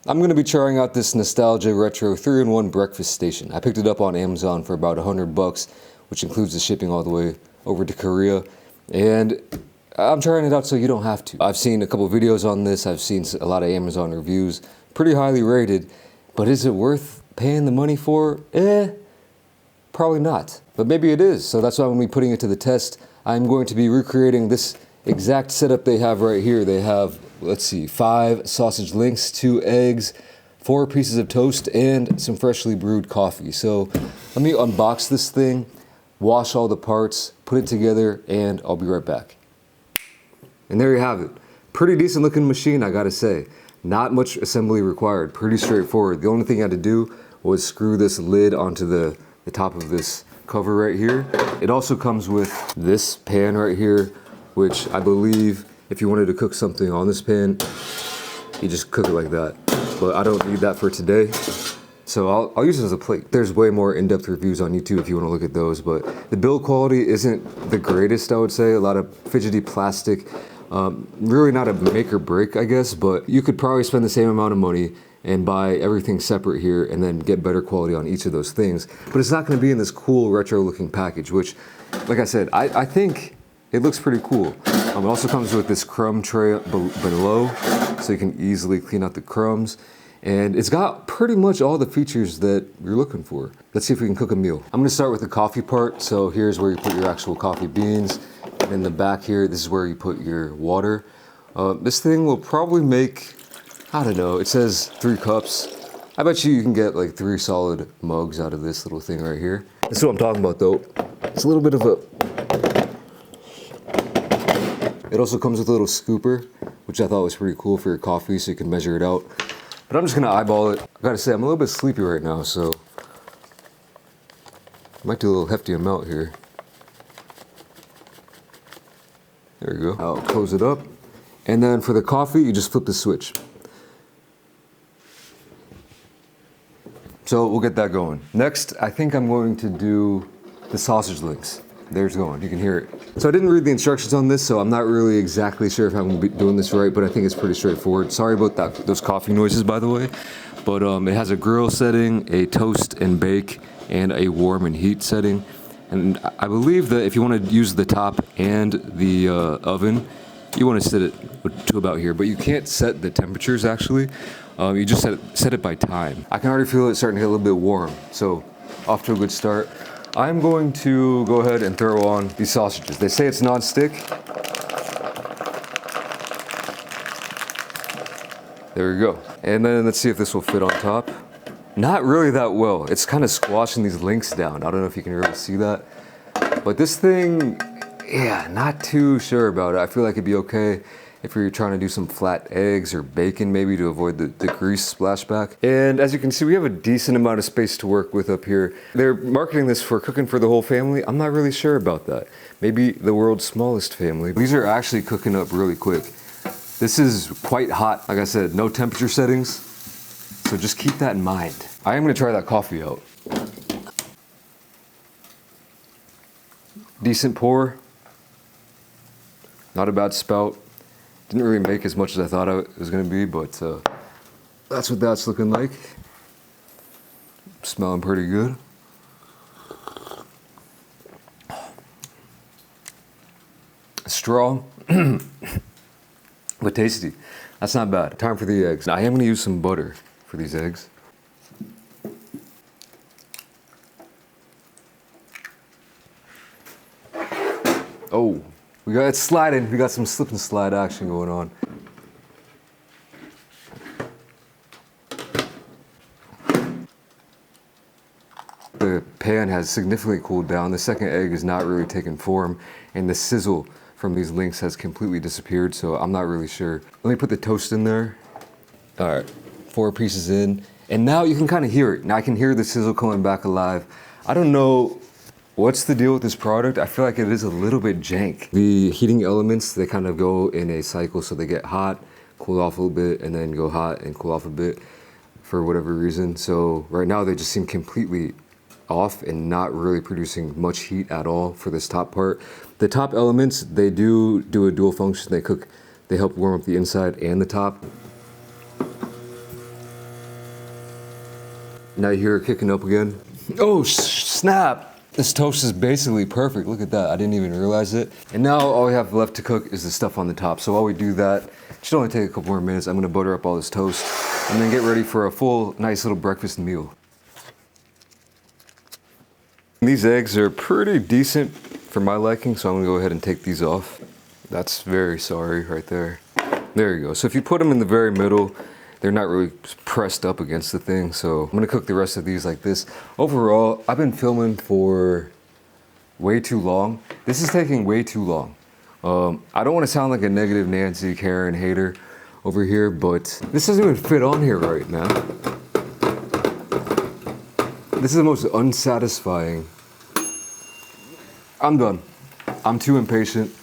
I'm going to be trying out this Nostalgia Retro 3-in-1 breakfast station. I picked it up on Amazon for about $100, which includes the shipping all the way over to Korea. And I'm trying it out so you don't have to. I've seen a couple videos on this. I've seen a lot of Amazon reviews, pretty highly rated. But is it worth paying the money for? Probably not. But maybe it is. So that's why when we're putting it to the test, I'm going to be recreating this exact setup they have right here. They have, let's see, 5 sausage links, 2 eggs, 4 pieces of toast, and some freshly brewed coffee. So let me unbox this thing, wash all the parts, put it together, and I'll be right back. And there you have it. Pretty decent looking machine, I gotta say. Not much assembly required, pretty straightforward. The only thing I had to do was screw this lid onto the top of this cover right here. It also comes with this pan right here, which I believe if you wanted to cook something on this pan, you just cook it like that. But I don't need that for today. So I'll use it as a plate. There's way more in-depth reviews on YouTube if you want to look at those, but the build quality isn't the greatest, I would say. A lot of fidgety plastic. Really not a make or break, I guess, but you could probably spend the same amount of money and buy everything separate here and then get better quality on each of those things. But it's not going to be in this cool retro looking package, which, like I said, I think it looks pretty cool. It also comes with this crumb tray below, so you can easily clean out the crumbs. And it's got pretty much all the features that you're looking for. Let's see if we can cook a meal. I'm gonna start with the coffee part. So here's where you put your actual coffee beans. And in the back here, this is where you put your water. This thing will probably make, I don't know, it says 3 cups. I bet you can get like 3 solid mugs out of this little thing right here. This is what I'm talking about though. It's a little bit of a, it also comes with a little scooper, which I thought was pretty cool for your coffee so you can measure it out. But I'm just gonna eyeball it. I gotta say, I'm a little bit sleepy right now, so I might do a little hefty amount here. There you go. I'll close it up. And then for the coffee, you just flip the switch. So we'll get that going. Next, I think I'm going to do the sausage links. There's going, you can hear it. So I didn't read the instructions on this, so I'm not really exactly sure if I'm gonna be doing this right, but I think it's pretty straightforward. Sorry about that, those coffee noises, by the way. But it has a grill setting, a toast and bake, and a warm and heat setting. And I believe that if you want to use the top and the oven, you want to set it to about here, but you can't set the temperatures actually. You just set it by time. I can already feel it starting to get a little bit warm, so off to a good start. I'm going to go ahead and throw on these sausages. They say it's non-stick. There we go. And then let's see if this will fit on top. Not really that well. It's kind of squashing these links down. I don't know if you can really see that. But this thing, yeah, not too sure about it. I feel like it'd be okay if you're trying to do some flat eggs or bacon maybe to avoid the grease splashback. And as you can see, we have a decent amount of space to work with up here. They're marketing this for cooking for the whole family. I'm not really sure about that. Maybe the world's smallest family. These are actually cooking up really quick. This is quite hot. Like I said, no temperature settings. So just keep that in mind. I am gonna try that coffee out. Decent pour. Not a bad spout. Didn't really make as much as I thought it was gonna be, but that's what that's looking like. Smelling pretty good. Strong, but tasty. That's not bad. Time for the eggs. Now, I am gonna use some butter for these eggs. Oh. We got it sliding. We got some slip and slide action going on. The pan has significantly cooled down. The second egg is not really taking form, and the sizzle from these links has completely disappeared, so I'm not really sure. Let me put the toast in there. All right, 4 pieces in, and now you can kind of hear it. Now I can hear the sizzle coming back alive. I don't know what's the deal with this product? I feel like it is a little bit jank. The heating elements, they kind of go in a cycle, so they get hot, cool off a little bit, and then go hot and cool off a bit for whatever reason. So right now they just seem completely off and not really producing much heat at all for this top part. The top elements, they do a dual function. They help warm up the inside and the top. Now you hear it kicking up again. Oh, snap! This toast is basically perfect. Look at that. I didn't even realize it. And now all we have left to cook is the stuff on the top. So while we do that, it should only take a couple more minutes. I'm gonna butter up all this toast and then get ready for a full, nice little breakfast meal. These eggs are pretty decent for my liking, so I'm gonna go ahead and take these off. That's very sorry right there. There you go. So if you put them in the very middle, they're not really pressed up against the thing. So I'm gonna cook the rest of these like this. Overall, I've been filming for way too long. This is taking way too long. I don't wanna sound like a negative Nancy Karen hater over here, but this doesn't even fit on here right, man. This is the most unsatisfying. I'm done. I'm too impatient.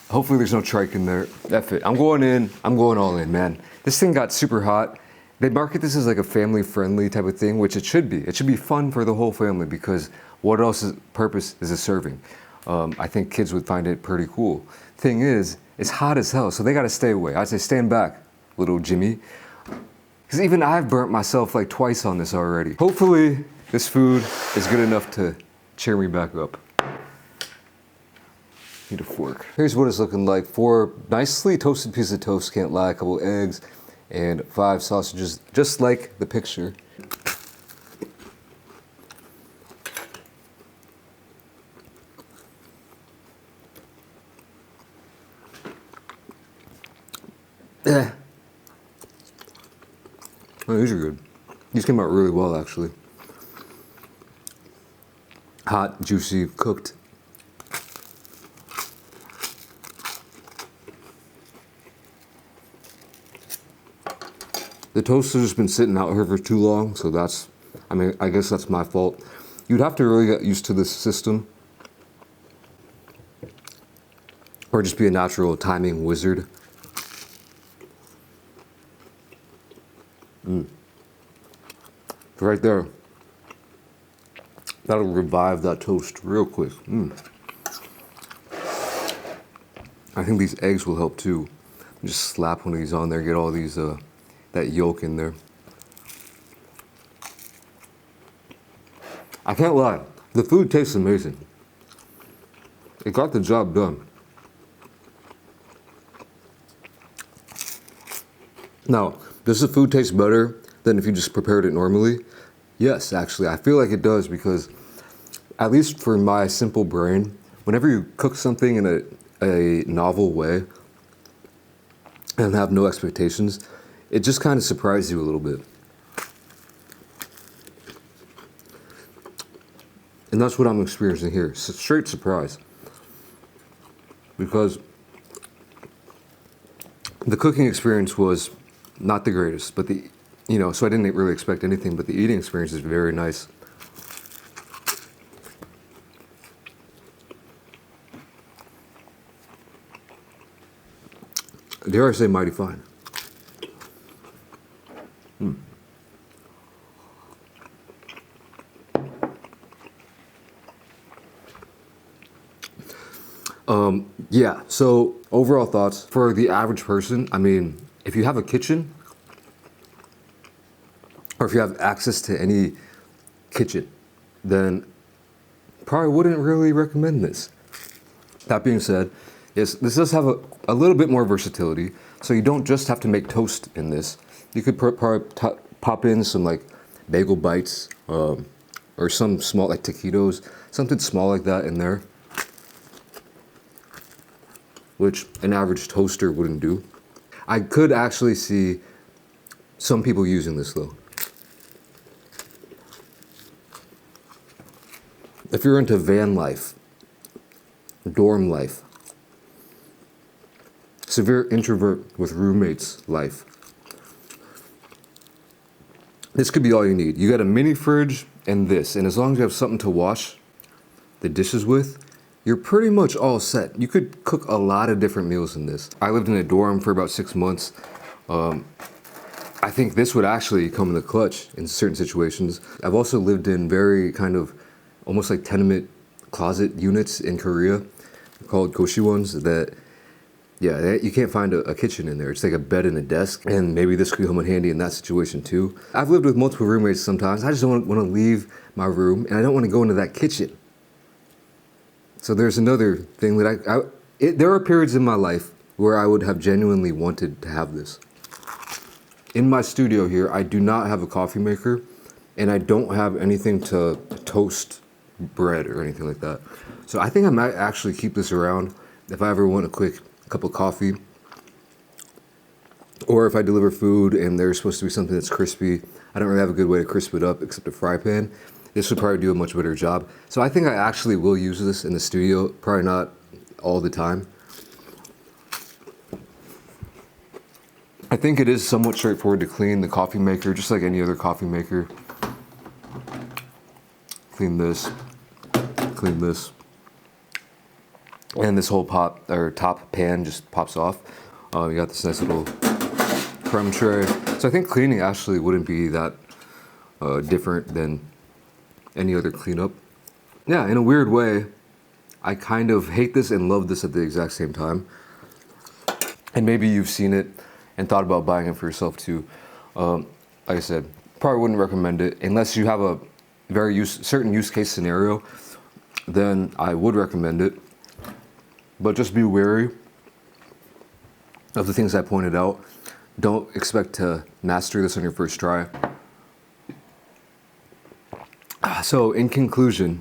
Hopefully there's no trike in there. F it. I'm going in. I'm going all in, man. This thing got super hot. They market this as like a family-friendly type of thing, which it should be. It should be fun for the whole family because what else's purpose is it serving? I think kids would find it pretty cool. Thing is, it's hot as hell, so they gotta stay away. I say stand back, little Jimmy. Because even I've burnt myself like twice on this already. Hopefully this food is good enough to cheer me back up. Need a fork. Here's what it's looking like. 4 nicely toasted pieces of toast, can't lie, a couple eggs, and 5 sausages, just like the picture. Oh, these are good. These came out really well, actually. Hot, juicy, cooked. The toast has just been sitting out here for too long, so that's, I mean, I guess that's my fault. You'd have to really get used to this system, or just be a natural timing wizard. Right there. That'll revive that toast real quick. I think these eggs will help too. Just slap one of these on there, get all these, that yolk in there. I can't lie, the food tastes amazing. It got the job done. Now, does the food taste better than if you just prepared it normally? Yes, actually, I feel like it does because, at least for my simple brain, whenever you cook something in a novel way and have no expectations, it just kind of surprises you a little bit. And that's what I'm experiencing here, straight surprise. Because the cooking experience was not the greatest, but so I didn't really expect anything, but the eating experience is very nice. Dare I say mighty fine. Yeah, so overall thoughts for the average person, I mean, if you have a kitchen, or if you have access to any kitchen, then probably wouldn't really recommend this. That being said, yes, this does have a little bit more versatility, so you don't just have to make toast in this. You could pop in some like bagel bites, or some small like taquitos, something small like that in there, which an average toaster wouldn't do. I could actually see some people using this though. If you're into van life, dorm life, severe introvert with roommates life, this could be all you need. You got a mini fridge and this, and as long as you have something to wash the dishes with, you're pretty much all set. You could cook a lot of different meals in this. I lived in a dorm for about 6 months. I think this would actually come in the clutch in certain situations. I've also lived in very kind of almost like tenement closet units in Korea called goshiwons that Yeah, you can't find a kitchen in there. It's like a bed and a desk, and maybe this could come in handy in that situation too. I've lived with multiple roommates sometimes. I just don't want to leave my room, and I don't want to go into that kitchen. So there's another thing that there are periods in my life where I would have genuinely wanted to have this. In my studio here, I do not have a coffee maker, and I don't have anything to toast bread or anything like that. So I think I might actually keep this around if I ever want a quick cup of coffee, or if I deliver food and there's supposed to be something that's crispy. I don't really have a good way to crisp it up except a fry pan. This would probably do a much better job. So I think I actually will use this in the studio, probably not all the time. I think it is somewhat straightforward to clean the coffee maker, just like any other coffee maker. Clean this, and this whole top pan just pops off. You got this nice little crumb tray. So I think cleaning actually wouldn't be that different than any other cleanup. Yeah, in a weird way, I kind of hate this and love this at the exact same time. And maybe you've seen it and thought about buying it for yourself too. Like I said, probably wouldn't recommend it unless you have a very certain use case scenario. Then I would recommend it. But just be wary of the things I pointed out. Don't expect to master this on your first try. So in conclusion,